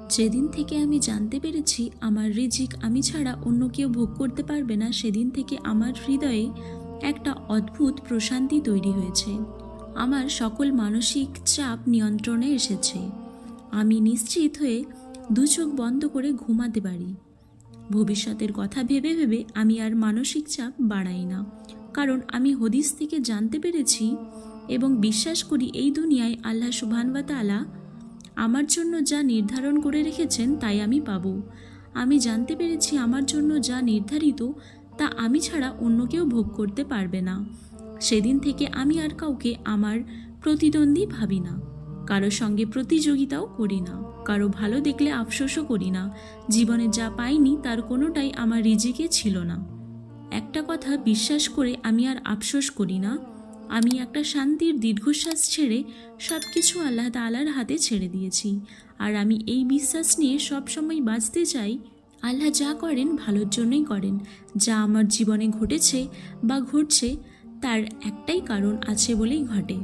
যেদিন থেকে আমি জানতে পেরেছি আমার রিজিক আমি ছাড়া অন্য কেউ ভোগ করতে পারবে না, সেদিন থেকে আমার হৃদয়ে একটা অদ্ভুত প্রশান্তি তৈরি হয়েছে। আমার সকল মানসিক চাপ নিয়ন্ত্রণে এসেছে। আমি নিশ্চিত হয়ে দু চোখ বন্ধ করে ঘুমাতে পারি। ভবিষ্যতের কথা ভেবে ভেবে আমি আর মানসিক চাপ বাড়াই না, কারণ আমি হাদিস থেকে জানতে পেরেছি এবং বিশ্বাস করি এই দুনিয়ায় আল্লাহ সুবহান ওয়া তাআলা আমার জন্য যা নির্ধারণ করে রেখেছেন তাই আমি পাবো। আমি জানতে পেরেছি আমার জন্য যা নির্ধারিত তা আমি ছাড়া অন্য কেউ ভোগ করতে পারবে না। সেদিন থেকে আমি আর কাউকে আমার প্রতিদ্বন্দ্বী ভাবি না, কারো সঙ্গে প্রতিযোগিতাও করি না, কারো ভালো দেখলে আফসোসও করি না। জীবনে যা পাইনি তার কোনোটাই আমার রিজিকে ছিল না। একটা কথা বিশ্বাস করে আমি আর আফসোস করি না। আমি একটা শান্তির দীর্ঘশ্বাস ছেড়ে সব কিছু আল্লাহ তাআলার হাতে ছেড়ে দিয়েছি। আর আমি এই বিশ্বাস নিয়ে সবসময় বাঁচতে চাই, আল্লাহ যা করেন ভালোর জন্যই করেন। যা আমার জীবনে ঘটেছে বা ঘটছে তার একটাই কারণ আছে বলেই ঘটে।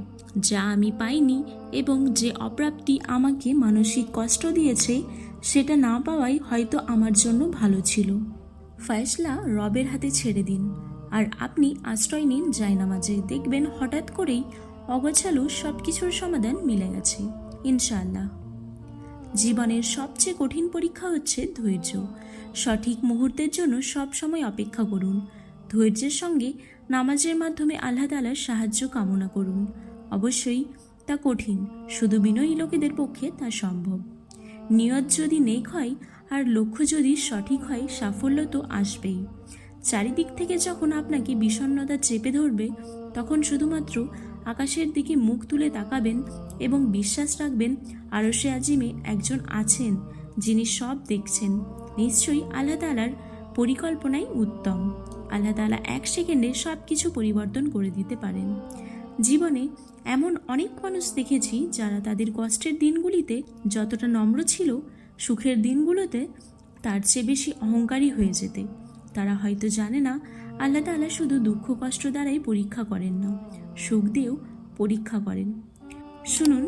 যা আমি পাইনি এবং যে অপ্রাপ্তি আমাকে মানসিক কষ্ট দিয়েছে সেটা না পাওয়াই হয়তো আমার জন্য ভালো ছিল। ফয়সলা রবের হাতে ছেড়ে দিন আর আপনি আশ্রয় নিন জায়নামাজে। দেখবেন হঠাৎ করেই অগোছালো সব কিছুর সমাধান মিলে গেছে ইনশাআল্লাহ। জীবনের সবচেয়ে কঠিন পরীক্ষা হচ্ছে ধৈর্য। সঠিক মুহূর্তের জন্য সব সময় অপেক্ষা করুন। ধৈর্যের সঙ্গে নামাজের মাধ্যমে আল্লাহ তাআলার সাহায্য কামনা করুন। অবশ্যই তা কঠিন, শুধু বিনয়ী লোকেদের পক্ষে তা সম্ভব। নিয়ত যদি নেক হয় আর লক্ষ্য যদি সঠিক হয়, সাফল্য তো আসবেই। চারিদিক থেকে যখন আপনাকে বিষণ্ণতা চেপে ধরবে, তখন শুধুমাত্র আকাশের দিকে মুখ তুলে তাকাবেন এবং বিশ্বাস রাখবেন আরশে আজিমে একজন আছেন যিনি সব দেখছেন। নিশ্চয়ই আল্লাহ তাআলার পরিকল্পনাই উত্তম। আল্লাহ তাআলা এক সেকেন্ডে সব কিছু পরিবর্তন করে দিতে পারেন। জীবনে এমন অনেক মানুষ দেখেছি যারা তাদের কষ্টের দিনগুলিতে যতটা নম্র ছিল, সুখের দিনগুলোতে তার চেয়ে বেশি অহংকারী হয়ে যেতে। তারা হয়তো জানে না আল্লাহ তাআলা শুধু দুঃখ কষ্ট দ্বারাই পরীক্ষা করেন না, সুখ দিয়েও পরীক্ষা করেন। শুনুন,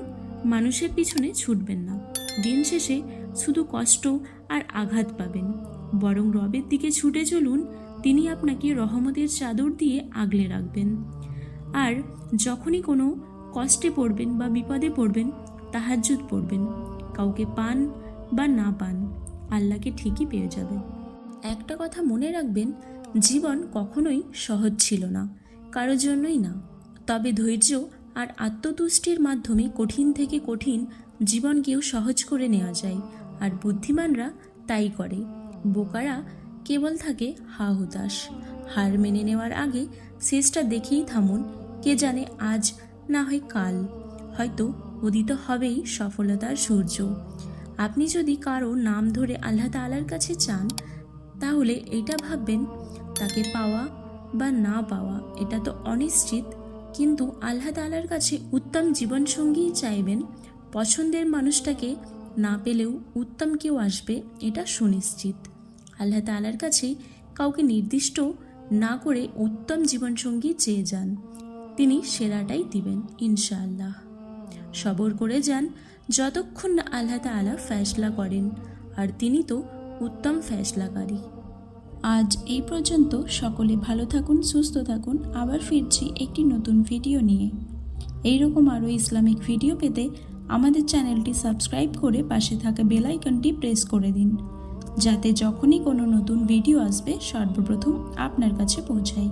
মানুষের পিছনে ছুটবেন না। দিন শেষে শুধু কষ্ট আর আঘাত পাবেন। বরং রবের দিকে ছুটে চলুন, তিনি আপনাকে রহমতের চাদর দিয়ে আগলে রাখবেন। আর যখনই কোনো কষ্টে পড়বেন বা বিপদে পড়বেন, তাহাজ্জুদ পড়বেন। কাউকে পান বা না পান, আল্লাহকে ঠিকই পেয়ে যাবেন। একটা কথা মনে রাখবেন, জীবন কখনোই সহজ ছিল না, কারোর জন্যই না। তবে ধৈর্য আর আত্মতুষ্টির মাধ্যমে কঠিন থেকে কঠিন জীবনকেও সহজ করে নেওয়া যায়। আর বুদ্ধিমানরা তাই করে। বোকারা কেবল থাকে হা হুতাশ। হার মেনে নেওয়ার আগে শেষটা দেখেই থামুন। কে জানে আজ না হয় কাল হয়তো উদিত হবেই সফলতার সূর্য। আপনি যদি কারো নাম ধরে আল্লাহ তাআলার কাছে চান, তাহলে এটা ভাববেন তাকে পাওয়া বা না পাওয়া এটা তো অনিশ্চিত, কিন্তু আল্লাহ তাআলার কাছে উত্তম জীবনসঙ্গী চাইবেন। পছন্দের মানুষটাকে না পেলেও উত্তম কেউ আসবে এটা সুনিশ্চিত। আল্লাহ তাআলার কাছে কাউকে নির্দিষ্ট না করে উত্তম জীবনসঙ্গী চেয়ে যান, তিনি সেরাটাই দিবেন ইনশাআল্লাহ। সবর করে যান যতক্ষণ না আল্লাহ তাআলা ফয়সলা করেন, আর তিনি তো উত্তম ফয়সলাকারী। আজ এই পর্যন্ত। সকলে ভালো থাকুন, সুস্থ থাকুন। আবার ফিরছি একটি নতুন ভিডিও নিয়ে। এইরকম আরও ইসলামিক ভিডিও পেতে আমাদের চ্যানেলটি সাবস্ক্রাইব করে পাশে থাকা বেল আইকনটি প্রেস করে দিন, যাতে যখনই কোনো নতুন ভিডিও আসবে সর্বপ্রথম আপনার কাছে পৌঁছায়।